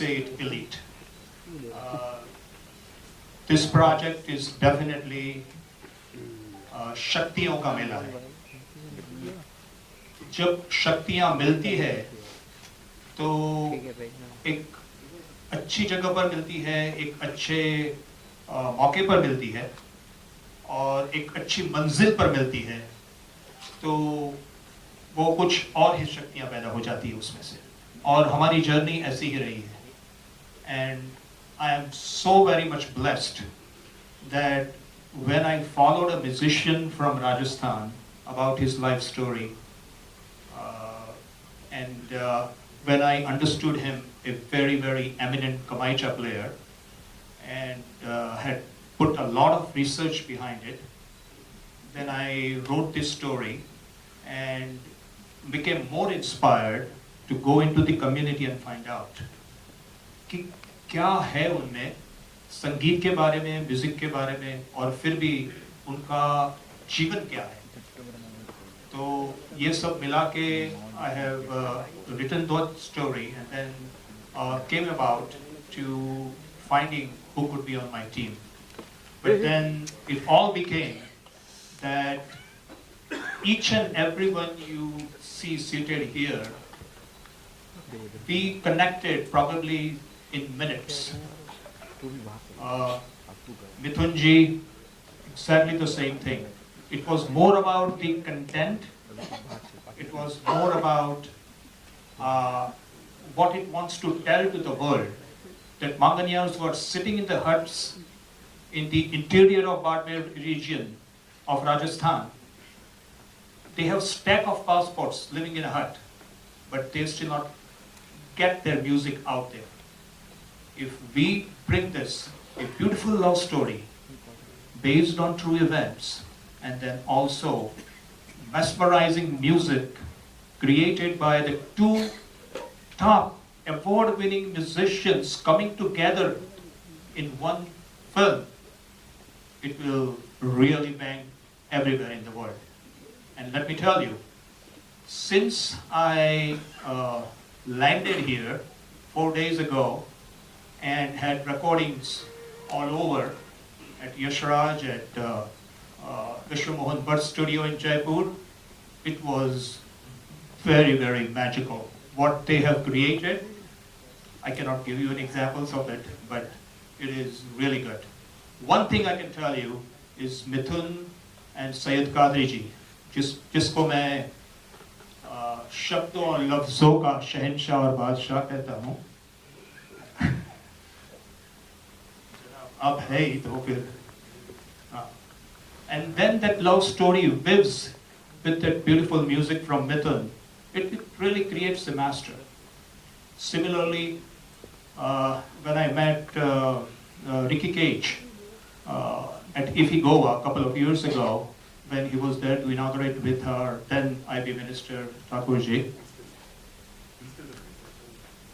say it elite. This project is definitely शक्तियों का मेला है. जब शक्तियां मिलती है तो एक अच्छी जगह पर मिलती है, एक अच्छे मौके पर मिलती है और एक अच्छी मंजिल पर मिलती है, तो वो कुछ और ही शक्तियां पैदा हो जाती है उसमें से. और हमारी जर्नी ऐसी ही रही है. And I am so very much blessed that when I followed a musician from Rajasthan about his life story, and when I understood him, a very, very eminent Kamaicha player, and had put a lot of research behind it, then I wrote this story and became more inspired to go into the community and find out कि क्या है उनमें संगीत के बारे में, music के बारे में, और फिर भी उनका जीवन क्या है. तो ये सब मिला के I have written that story and then came about to finding who could be on my team. But then it all became that each and everyone you see seated here, we connected probably in minutes. Mithoon ji, exactly the same thing. It was more about the content. It was more about what it wants to tell to the world. That Manganiyars who are sitting in the huts in the interior of Barmer region of Rajasthan, they have stack of passports living in a hut, but they still not get their music out there. If we bring this, a beautiful love story based on true events, and then also mesmerizing music created by the two top award-winning musicians coming together in one film, it will really bang everywhere in the world. And let me tell you, since I landed here 4 days ago and had recordings all over at Yashraj, at Mukesh Parikh studio in Jaipur, it was very, very magical. What they have created, I cannot give you any examples of it, but it is really good. One thing I can tell you is Mithoon and Syed Qadri ji, जिसको मैं शब्दों और लफ्जों का शहंशाह और बादशाह कहता हूँ. अब है ही तो फिर. And then that love story lives with that beautiful music from Mithoon. It really creates a master. Similarly, when I met Ricky Kej at IFI Goa a couple of years ago, when he was there to inaugurate with her then IB Minister Thakurji.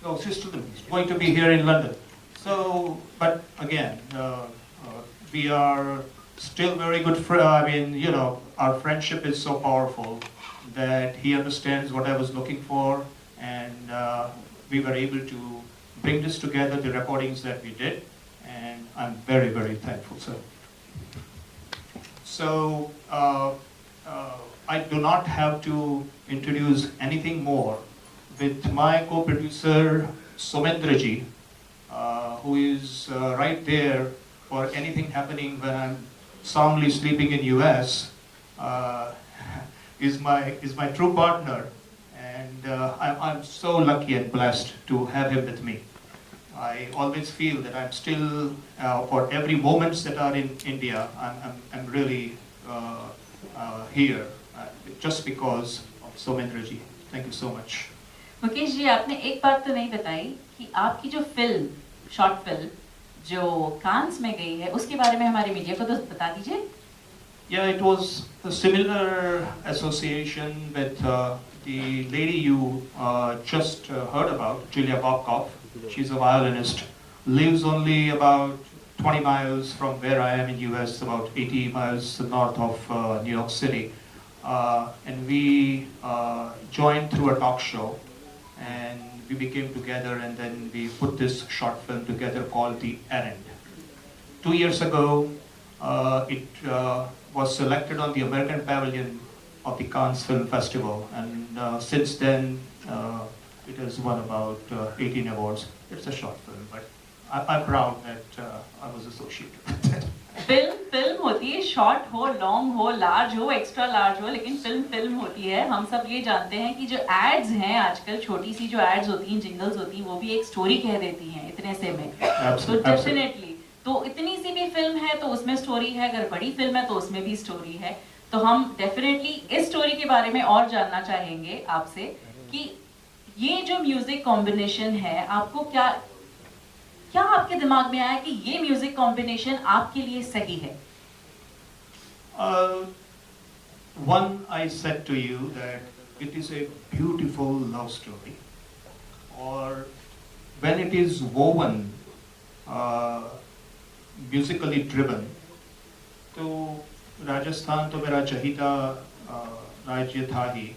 No, sister is going to be here in London. So, but again, we are still very good friends. I mean, you know, our friendship is so powerful that he understands what I was looking for, and we were able to bring this together, the recordings that we did, and I'm very, very thankful, sir. So, I do not have to introduce anything more with my co-producer, Somendraji, who is right there for anything happening when I'm soundly sleeping in US, is my true partner, and I'm so lucky and blessed to have him with me. I always feel that I'm still, for every moments that are in India, I'm really here, just because of Somendraji. Thank you so much. Mukesh ji, आपने एक बात तो नहीं बताई कि आपकी जो film, short film जो कांस में गई है, उसके बारे में हमारे मीडिया को तो बता दीजिए. Yeah, it was a similar association with the lady you just heard about, Julia Bobkoff. She's a violinist, lives only about 20 miles from where I am in US, about 80 miles north of New York City. And we joined through a talk show, and we became together, and then we put this short film together called The Errand. 2 years ago, it was selected on the American Pavilion of the Cannes Film Festival, and since then it has won about 18 awards. It's a short film, but I'm proud that I was associated with it. Film होती है, short हो, long हो, large हो, extra large हो, लेकिन film होती है। हम सब ये जानते हैं कि जो एड्स हैं आजकल, छोटी सी जो एड्स होती हैं, जिंगल्स होती हैं, वो भी एक स्टोरी कह देती हैं इतने से में। तो डेफिनेटली, तो इतनी सी भी फिल्म है तो उसमें स्टोरी है, अगर बड़ी फिल्म है तो उसमें भी स्टोरी है। तो हम डेफिनेटली इस स्टोरी के बारे में और जानना चाहेंगे आपसे कि ये जो म्यूजिक कॉम्बिनेशन है, आपको क्या आपके दिमाग में आया कि ये म्यूजिक कॉम्बिनेशन आपके लिए सही है? One, I said to you that it is a beautiful love story, or when it is woven, musically driven, तो राजस्थान तो मेरा चहीता राज्य था ही,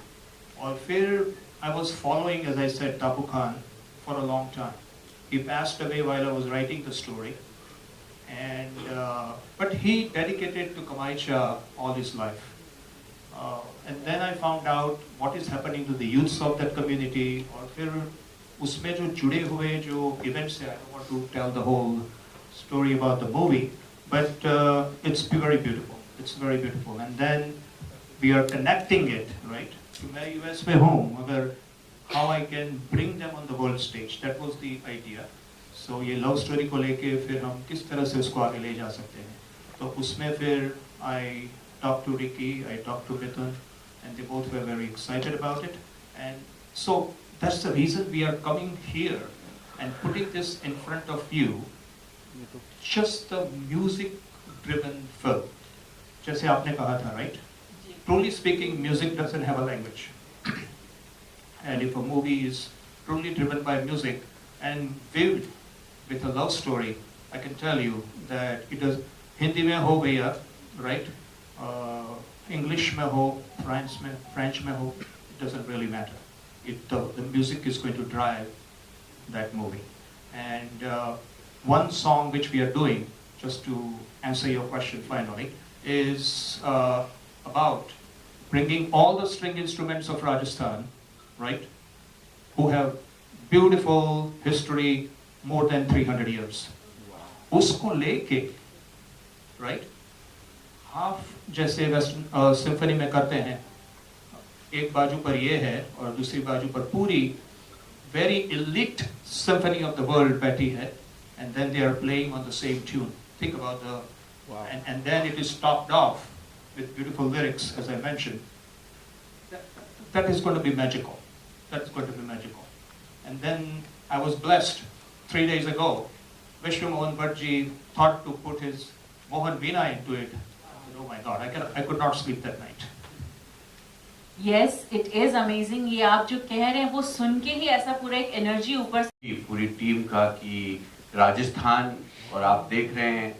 और फिर I was following, as I said, Tapu Khan for a long time. He passed away while I was writing the story, and but he dedicated to Kamaicha all his life. And then I found out what is happening to the youths of that community, और फिर उसमें जो जुड़े हुए जो events हैं, I don't want to tell the whole story about the movie, but it's very beautiful. It's very beautiful. And then we are connecting it, right? कि मैं US में हूँ, मगर how I can bring them on the world stage. That was the idea. So ये love story को लेके फिर हम किस तरह से उसको आगे ले जा सकते हैं. तो उसमें फिर I talked to Ricky, I talked to Mithoon, and they both were very excited about it. And so that's the reason we are coming here and putting this in front of you. Just the music-driven film. जैसे आपने कहा था, right? Truly speaking, music doesn't have a language. And if a movie is truly driven by music and viewed with a love story, I can tell you that it does. Hindi mein ho bhaiya, right? English mein ho, French mein ho, it doesn't really matter. The music is going to drive that movie. And one song which we are doing, just to answer your question finally, is about bringing all the string instruments of Rajasthan, right, who have beautiful history, more than 300 years. उसको लेके, right, half जैसे western symphony में करते हैं, एक बाजू पर ये है और दूसरी बाजू पर पूरी very elite symphony of the world बैठी है, and then they are playing on the same tune. Think about the, and then it is topped off with beautiful lyrics, as I mentioned. That is going to be magical. That's going to be magical. And then I was blessed 3 days ago. Vishnu Mohan Bhattji thought to put his Mohan Veena into it. I said, oh my God, I could not sleep that night. Yes, it is amazing. ये आप जो कह रहे हैं वो सुन के ही ऐसा पूरा एक एनर्जी ऊपर से पूरी टीम का कि राजस्थान, और आप देख रहे हैं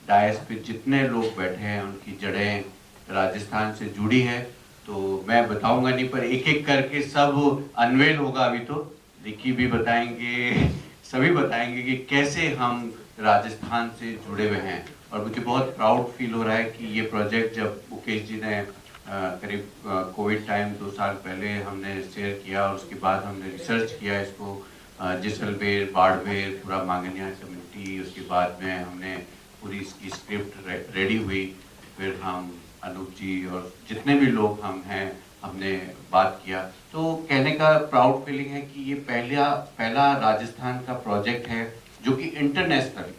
डायस पे जितने लोग बैठे हैं उनकी जड़ें राजस्थान से जुड़ी है। तो मैं बताऊंगा नहीं, पर एक एक करके सब अनवेल होगा। अभी तो रिकी भी बताएंगे, सभी बताएंगे कि कैसे हम राजस्थान से जुड़े हुए हैं। और मुझे बहुत प्राउड फील हो रहा है कि ये प्रोजेक्ट जब मुकेश जी ने करीब कोविड टाइम 2 साल पहले हमने शेयर किया, और उसके बाद हमने रिसर्च किया इसको, जैसलमेर, बाड़मेर, पूरा मांगनिया कम्युनिटी, उसके बाद में हमने पूरी इसकी स्क्रिप्ट रेडी हुई। फिर हम अनूप जी और जितने भी लोग हम हैं हमने बात किया। तो कहने का प्राउड फीलिंग है कि ये पहला राजस्थान का प्रोजेक्ट है जो कि international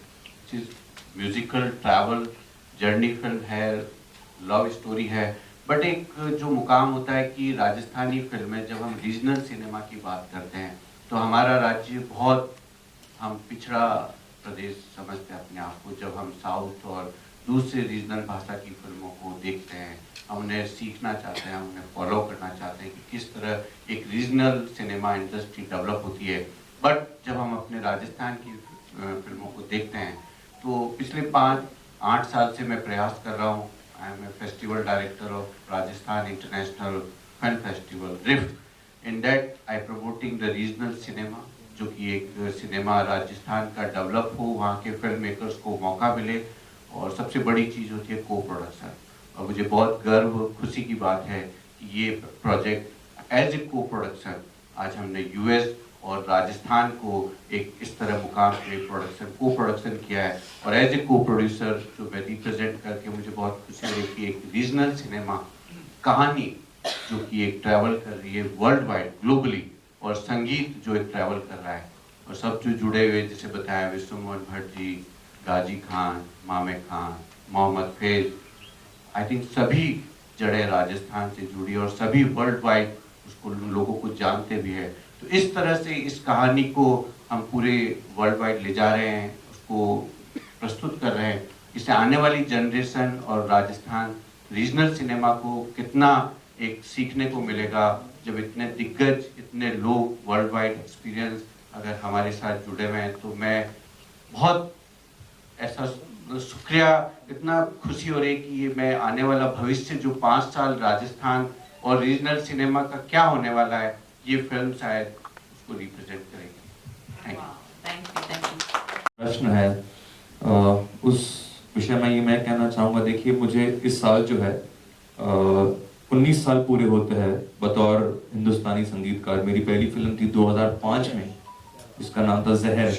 musical travel journey film है, लव स्टोरी है। बट एक जो मुकाम होता है कि राजस्थानी फिल्में जब हम रीजनल सिनेमा की बात करते हैं तो हमारा राज्य बहुत, हम पिछड़ा प्रदेश समझते हैं अपने आप को। जब हम साउथ और दूसरे रीजनल भाषा की फिल्मों को देखते हैं, हम उन्हें सीखना चाहते हैं, हम उन्हें फॉलो करना चाहते हैं कि किस तरह एक रीजनल सिनेमा इंडस्ट्री डेवलप होती है। बट जब हम अपने राजस्थान की फिल्मों को देखते हैं तो पिछले 5-8 साल से मैं प्रयास कर रहा हूँ। I am a festival director of Rajasthan international film festival RIFF. In that I promoting the regional cinema, जो कि एक सिनेमा राजस्थान का डेवलप हो, वहाँ के फिल्म मेकर्स को मौका मिले, और सबसे बड़ी चीज़ होती है को प्रोडक्शन। और मुझे बहुत गर्व खुशी की बात है कि ये प्रोजेक्ट एज ए को प्रोडक्शन आज हमने यूएस और राजस्थान को एक इस तरह मुकाम पे को प्रोडक्शन किया है। और एज ए को प्रोड्यूसर जो मैं रिप्रेजेंट करके मुझे बहुत खुशी हुई कि एक रीजनल सिनेमा कहानी जो कि एक ट्रैवल कर रही है वर्ल्ड वाइड ग्लोबली, और संगीत जो एक ट्रैवल कर रहा है, और सब जो जुड़े हुए जैसे बताया विश्वमोहन भट्ट जी, गाजी खान, मामे खान, मोहम्मद फैज, आई थिंक सभी जड़ें राजस्थान से जुड़ी और सभी वर्ल्ड वाइड उसको लोगों को जानते भी है। तो इस तरह से इस कहानी को हम पूरे वर्ल्ड वाइड ले जा रहे हैं, उसको प्रस्तुत कर रहे हैं। इससे आने वाली जनरेशन और राजस्थान रीजनल सिनेमा को कितना एक सीखने को मिलेगा, जब इतने दिग्गज, इतने लोग वर्ल्ड वाइड एक्सपीरियंस अगर हमारे साथ जुड़े हुए हैं। तो मैं बहुत ऐसा शुक्रिया, इतना खुशी हो रही है कि ये मैं आने वाला भविष्य जो 5 साल राजस्थान और रीजनल सिनेमा का क्या होने वाला है, ये फिल्म शायद उसको रिप्रेजेंट करेगी। Thank you. प्रश्न है उस विषय में ये मैं कहना चाहूँगा। देखिए, मुझे इस साल जो है 19 साल पूरे होते हैं बतौर हिंदुस्तानी संगीतकार। मेरी पहली फिल्म थी 2005 में, जिसका नाम था जहर।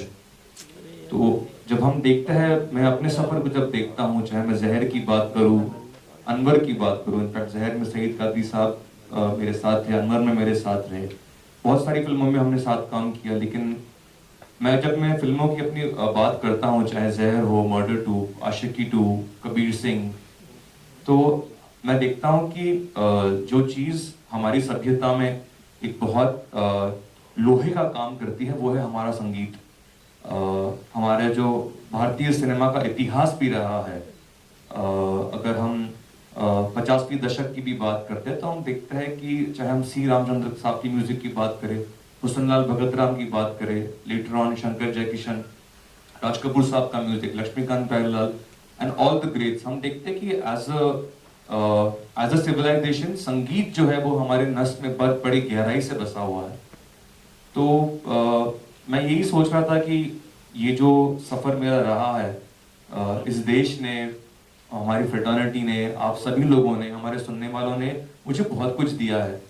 तो जब हम देखते हैं, मैं अपने सफर को जब देखता हूँ, चाहे मैं जहर की बात करूँ, अनवर की बात करूँ, इनफैक्ट जहर में सईद कादरी साहब मेरे साथ थे, अनवर में मेरे साथ रहे, बहुत सारी फिल्मों में हमने साथ काम किया। लेकिन जब मैं फिल्मों की अपनी बात करता हूँ, चाहे जहर हो, मर्डर 2, आशिकी 2, कबीर सिंह, तो मैं देखता हूँ कि जो चीज़ हमारी सभ्यता में एक बहुत लोहे का काम करती है, वो है हमारा संगीत। हमारे जो भारतीय सिनेमा का इतिहास भी रहा है, अगर हम 50वीं दशक की भी बात करते हैं, तो हम देखते हैं कि चाहे हम सी रामचंद्र साहब की म्यूजिक की बात करें, हुसनलाल भगत राम की बात करें, लेटर ऑन शंकर जयकिशन, राज कपूर साहब का music, Laxmikant Pyarelal and all the greats, हम देखते हैं कि एज अ सिविलाइजेशन संगीत जो है वो हमारे नस में बहुत बड़ी गहराई से बसा हुआ है। तो मैं यही सोच रहा था कि ये जो सफ़र मेरा रहा है, इस देश ने, हमारी फ्रेटर्निटी ने, आप सभी लोगों ने, हमारे सुनने वालों ने मुझे बहुत कुछ दिया है।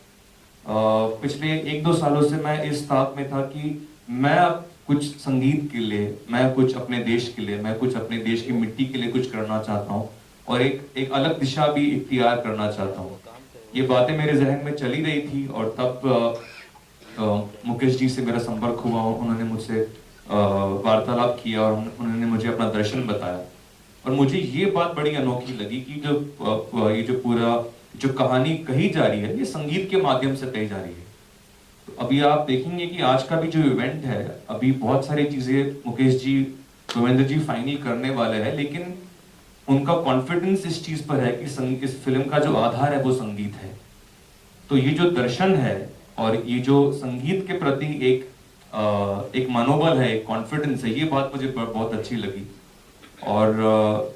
पिछले 1-2 सालों से मैं इस ताक में था कि मैं अब कुछ संगीत के लिए, मैं कुछ अपने देश के लिए, मैं कुछ अपने देश की मिट्टी के लिए कुछ करना चाहता हूँ, और एक अलग दिशा भी इख्तियार करना चाहता हूँ। ये बातें मेरे जहन में चली रही थी, और तब मुकेश जी से मेरा संपर्क हुआ, उन्होंने मुझसे वार्तालाप किया और उन्होंने मुझे अपना दर्शन बताया। और मुझे ये बात बड़ी अनोखी लगी कि ये जो पूरा जो कहानी कही जा रही है, ये संगीत के माध्यम से कही जा रही है। तो अभी आप देखेंगे कि आज का भी जो इवेंट है, अभी बहुत सारी चीजें मुकेश जी, गोविंद जी फाइनल करने वाले हैं, लेकिन उनका कॉन्फिडेंस इस चीज पर है कि इस फिल्म का जो आधार है वो संगीत है। तो ये जो दर्शन है और ये जो संगीत के प्रति एक मनोबल है, एक कॉन्फिडेंस है, ये बात मुझे बहुत अच्छी लगी। और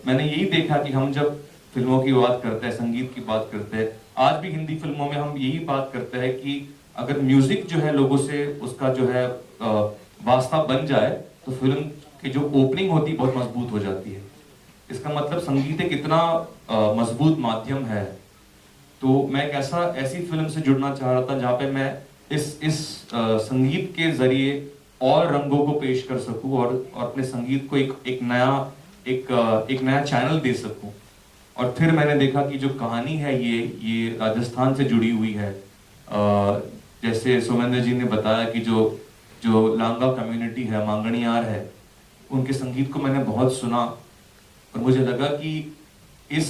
मैंने यही देखा कि हम जब फिल्मों की बात करते हैं, संगीत की बात करते हैं, आज भी हिंदी फिल्मों में हम यही बात करते हैं कि अगर म्यूजिक जो है लोगों से उसका जो है वास्ता बन जाए, तो फिल्म की जो ओपनिंग होती है बहुत मजबूत हो जाती है। इसका मतलब संगीत एक इतना मजबूत माध्यम है। तो मैं एक ऐसी फिल्म से जुड़ना चाह रहा था जहाँ पे मैं इस संगीत के जरिए और रंगों को पेश कर सकूं, और अपने संगीत को एक नया चैनल दे सकूं। और फिर मैंने देखा कि जो कहानी है ये राजस्थान से जुड़ी हुई है। जैसे सोमेंद्र जी ने बताया कि जो लांगा कम्युनिटी है, मांगणियार है, उनके संगीत को मैंने बहुत सुना, और मुझे लगा कि इस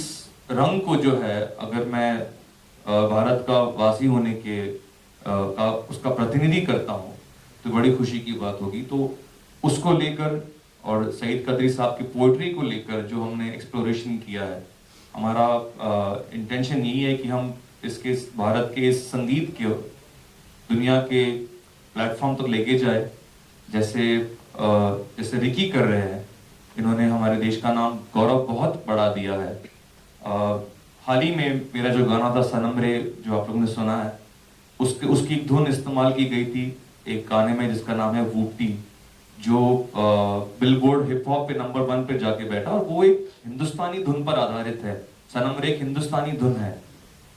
रंग को जो है, अगर मैं भारत का वासी होने के उसका प्रतिनिधि करता हूँ, तो बड़ी खुशी की बात होगी। तो उसको लेकर और सईद कादरी साहब की पोइट्री को लेकर जो हमने एक्सप्लोरेशन किया है, हमारा इंटेंशन यही है कि हम इसके भारत के इस संगीत के दुनिया के प्लेटफॉर्म तक लेके जाए, जैसे रिकी कर रहे हैं। इन्होंने हमारे देश का नाम गौरव बहुत बढ़ा दिया है। हाल ही में मेरा जो गाना था सनम रे, जो आप लोगों ने सुना है, उसकी एक धुन इस्तेमाल की गई थी एक गाने में जिसका नाम है वूटी, जो बिलबोर्ड हिप हॉप पे नंबर 1 पे जाके बैठा, और वो एक हिंदुस्तानी धुन पर आधारित है। सनम एक हिंदुस्तानी धुन है।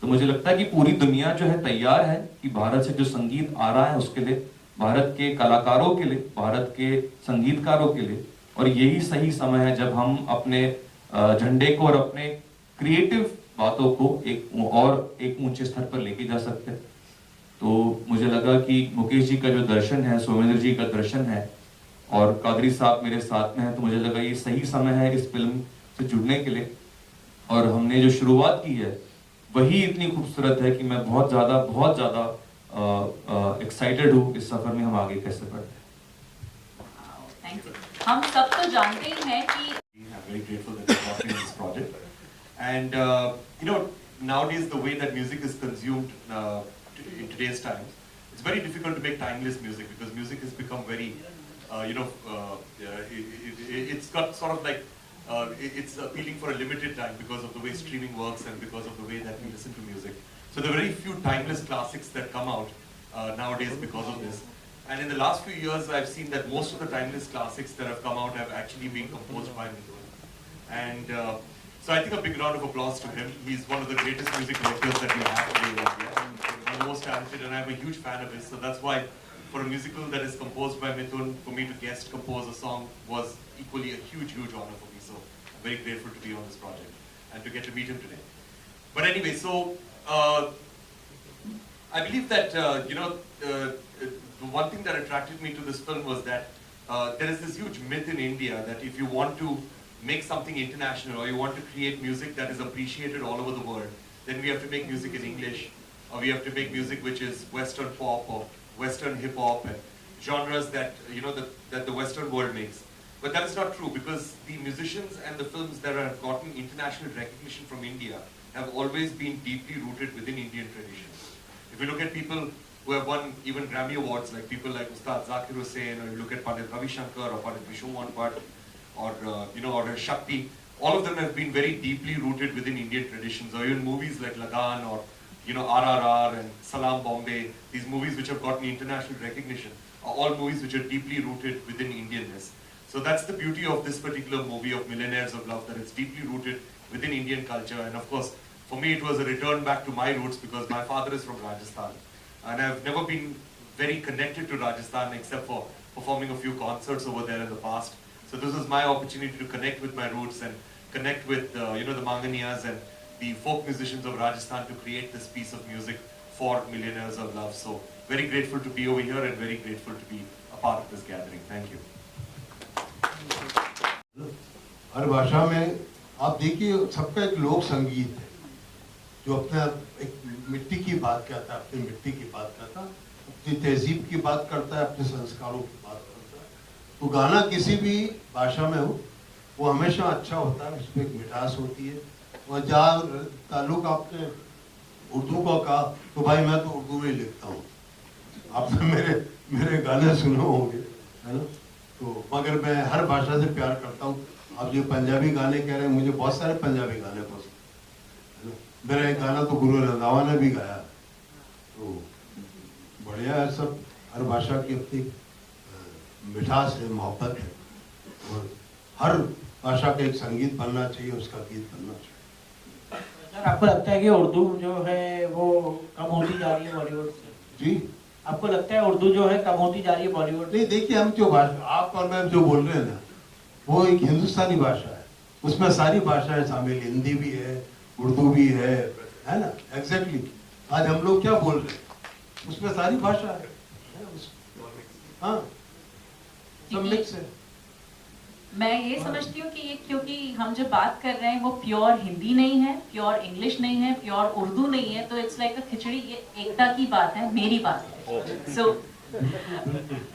तो मुझे लगता है कि पूरी दुनिया जो है तैयार है कि भारत से जो संगीत आ रहा है उसके लिए, भारत के कलाकारों के लिए, भारत के संगीतकारों के लिए, और यही सही समय है जब हम अपने झंडे को और अपने क्रिएटिव बातों को एक ऊंचे स्तर पर लेके जा सकते हैं। तो मुझे लगा कि मुकेश जी का जो दर्शन है, सोमेंद्र जी का दर्शन है, और कादरी साहब मेरे साथ में है, तो मुझे लगा ये सही समय है इस फिल्म से जुड़ने के लिए। और हमने जो शुरुआत की है वही इतनी खूबसूरत है कि मैं बहुत ज़्यादा एक्साइटेड हूँ इस सफर में हम आगे कैसे बढ़ते हैं। Thank you. हम सब तो जानते ही हैं कि I'm very grateful that you're working on this project. And nowadays the way that music is consumed in today's times, it's very difficult to make timeless music, because music has become very, it's got sort of like, it's appealing for a limited time because of the way streaming works and because of the way that we listen to music. So there are very few timeless classics that come out nowadays because of this. And in the last few years, I've seen that most of the timeless classics that have come out have actually been composed by Mithoon. And so I think a big round of applause to him. He's one of the greatest music directors that we have today in India. One of the most talented, and I'm a huge fan of his. So that's why for a musical that is composed by Mithoon, for me to guest compose a song was equally a huge honor for me. So I'm very grateful to be on this project and to get to meet him today. But anyway, so I believe that, the one thing that attracted me to this film was that there is this huge myth in India that if you want to make something international, or you want to create music that is appreciated all over the world, then we have to make music in English, or we have to make music which is Western pop or Western hip hop and genres that that the Western world makes. But that is not true, because the musicians and the films that have gotten international recognition from India have always been deeply rooted within Indian traditions. If you look at people who have won even Grammy Awards, like people like Ustad Zakir Hussain, or you look at Pandit Ravi Shankar or Pandit Vishnu Mohan Bhatt, or or Shakti, all of them have been very deeply rooted within Indian traditions. Or even movies like Lagan or RRR and Salam Bombay, these movies which have gotten international recognition, are all movies which are deeply rooted within Indianness. So that's the beauty of this particular movie of Millionaires of Love, that it's deeply rooted within Indian culture. And of course, for me it was a return back to my roots, because my father is from Rajasthan. And I've never been very connected to Rajasthan except for performing a few concerts over there in the past. So this was my opportunity to connect with my roots and connect with the Manganiyas and the folk musicians of Rajasthan to create this piece of music for Millionaires of Love. So very grateful to be over here and very grateful to be a part of this gathering. Thank you. हर भाषा में आप देखिए सबका एक लोक संगीत है जो अपने एक मिट्टी की बात कहता है, अपनी मिट्टी की बात करता है, अपनी तहजीब की बात करता है, अपने संस्कारों की बात करता है। तो गाना किसी भी भाषा में हो वो हमेशा अच्छा होता है, उसमें एक मिठास होती है। और जहाँ ताल्लुक आपने उर्दू का कहा, तो भाई मैं तो उर्दू में ही लिखता हूँ, आपने मेरे गाने सुने होंगे, है ना। तो मगर मैं हर भाषा से प्यार करता हूँ। आप जो पंजाबी गाने कह रहे हैं, मुझे बहुत सारे पंजाबी गाने पसंद है ना। मेरा एक गाना तो गुरु रंधावा ने भी गाया, तो बढ़िया है सब। हर भाषा की अपनी मिठास है, मोहब्बत है, और हर भाषा का एक संगीत बनना चाहिए, उसका गीत बनना चाहिए। सर, आपको लगता है कि उर्दू जो है वो कम होती जा रही है बॉलीवुड से? जी, आपको लगता है उर्दू जो है कम होती जा रही है बॉलीवुड? नहीं, देखिए हम जो भाषा आप और मैं जो बोल रहे हैं ना, वो एक हिंदुस्तानी भाषा है, उसमें सारी भाषाएं शामिल, हिंदी भी है, उर्दू भी है ना। एग्जैक्टली आज हम लोग क्या बोल रहे हैं, उसमें सारी भाषा है, हाँ, सब मिक्स है। मैं ये समझती हूँ कि ये क्योंकि हम जो बात कर रहे हैं वो प्योर हिंदी नहीं है, प्योर इंग्लिश नहीं है, प्योर उर्दू नहीं है, तो इट्स लाइक अ खिचड़ी। ये एकता की बात है, मेरी बात है। सो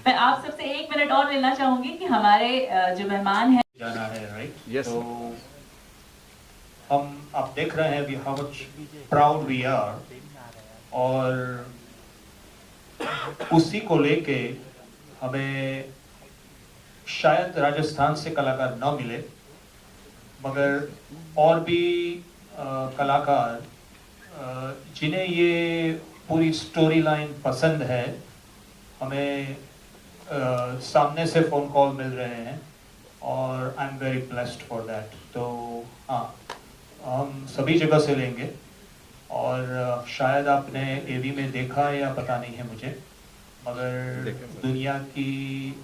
मैं आप सबसे 1 मिनट और लेना चाहूंगी कि हमारे जो मेहमान हैं जाना है, राइट? Yes. तो हम आप देख रहे हैं how much proud we are, और उसी को लेके हमें शायद राजस्थान से कलाकार न मिले, मगर और भी कलाकार जिन्हें ये पूरी स्टोरी लाइन पसंद है, हमें सामने से फ़ोन कॉल मिल रहे हैं और I am very blessed for that. तो हाँ, हम सभी जगह से लेंगे और शायद आपने एवी में देखा है या पता नहीं है मुझे, मगर दुनिया की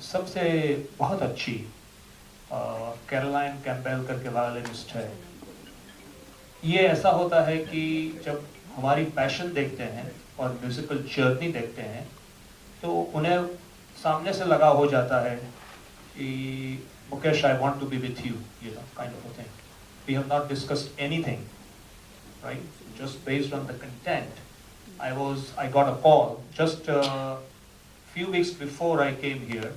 सबसे बहुत अच्छी कैरोलाइन कैम्पबेल करके वायलिनिस्ट है। ये ऐसा होता है कि जब हमारी पैशन देखते हैं और म्यूजिकल जर्नी देखते हैं तो उन्हें सामने से लगा हो जाता है कि Mukesh, I want to be with you, you know, kind of a thing. We have not discussed anything, right? Just based on the content. I got a call just a few weeks before I came here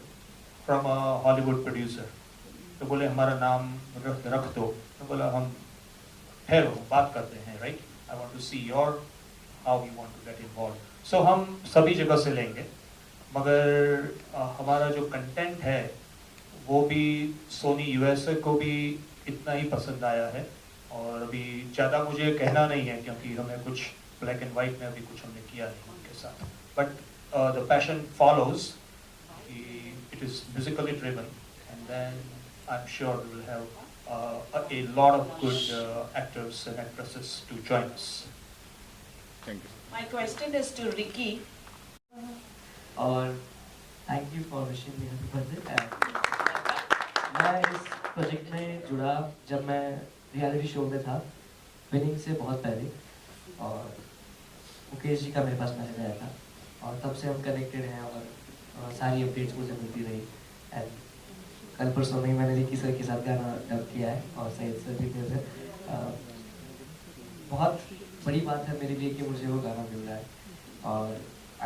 from a Hollywood producer. तो बोले हमारा नाम रख दो। तो बोला हम ठहरो बात करते हैं, right? I want to see how you want to get involved. So हम सभी जगह से लेंगे, मगर हमारा जो कंटेंट है वो भी सोनी यूएसए को भी इतना ही पसंद आया है। और अभी ज़्यादा मुझे कहना नहीं है क्योंकि हमें कुछ ब्लैक एंड वाइट में अभी कुछ हमने किया नहीं उनके साथ, but the passion follows, it is musically driven and then I am sure we will have a lot of good actors and actresses to join us. Thank you. My question is to Ricky. और thank you for wishing me happy birthday. मैं इस project में जुड़ा जब मैं reality show में था, winning से बहुत पहले, और मुकेश जी का मेरे पास मैसेज आया था और तब से हम कनेक्टेड हैं और सारी अपडेट्स मुझे मिलती रही। एंड कल परसों में मैंने रिकी सर के साथ गाना डब किया है और सैयद सर भी थे। बहुत बड़ी बात है मेरे लिए कि मुझे वो गाना मिल रहा है और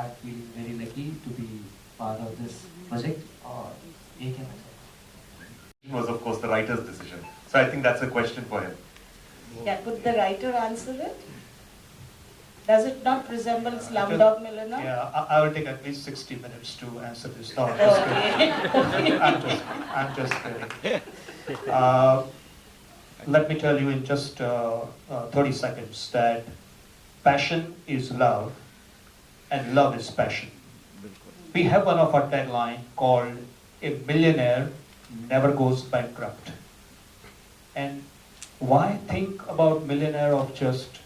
I feel very lucky to be part of this project. और ये कहना चाहिए was of course the writer's decision. So I think that's a question for him. Yeah, could the writer answer it? Does it not resemble Slumdog Millionaire? Yeah, I will take at least 60 minutes to answer this. No, I'm just kidding. I'm just kidding. Let me tell you in just 30 seconds that passion is love and love is passion. We have one of our tagline called "A millionaire never goes bankrupt." And why think about millionaire of just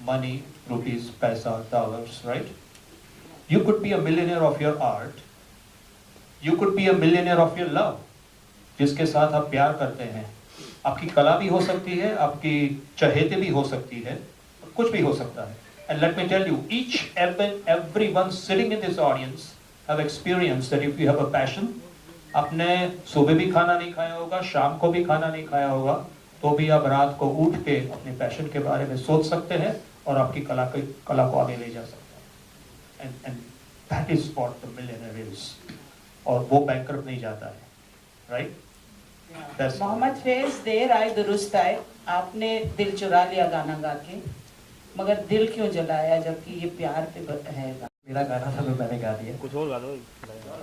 money, rupees, paisa, dollars, right? You could be a millionaire of your art. You could be a millionaire of your love. जिसके साथ आप प्यार करते हैं। आपकी कला भी हो सकती है, आपकी चहेते भी हो सकती है, कुछ भी हो सकता है। And let me tell you, each and everyone sitting in this audience have experienced that if you have a passion, आपने सुबह भी खाना नहीं खाया होगा, शाम को भी खाना नहीं खाया होगा, तो भी आप रात को उठ के अपने पैशन के बारे में सोच सकते हैं और आपकी कला को आगे ले जा सकते हैं। And that is what the millionaire is. और वो बैंकरप्ट नहीं जाता है, राइट? मोहम्मद फैज, देर आए दुरुस्त आए, आपने दिल चुरा लिया गाना गा के, मगर दिल क्यों जलाया जबकि ये प्यार पे है? मेरा गाना था तो मैंने गा दिया। कुछ और गा दो।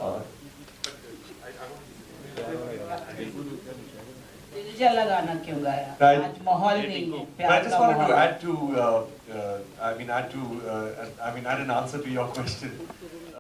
और दिल जला गाना क्यों गाया? Right. आज माहौल नहीं है, I प्यार just का wanted to माहौल। add an answer to your question.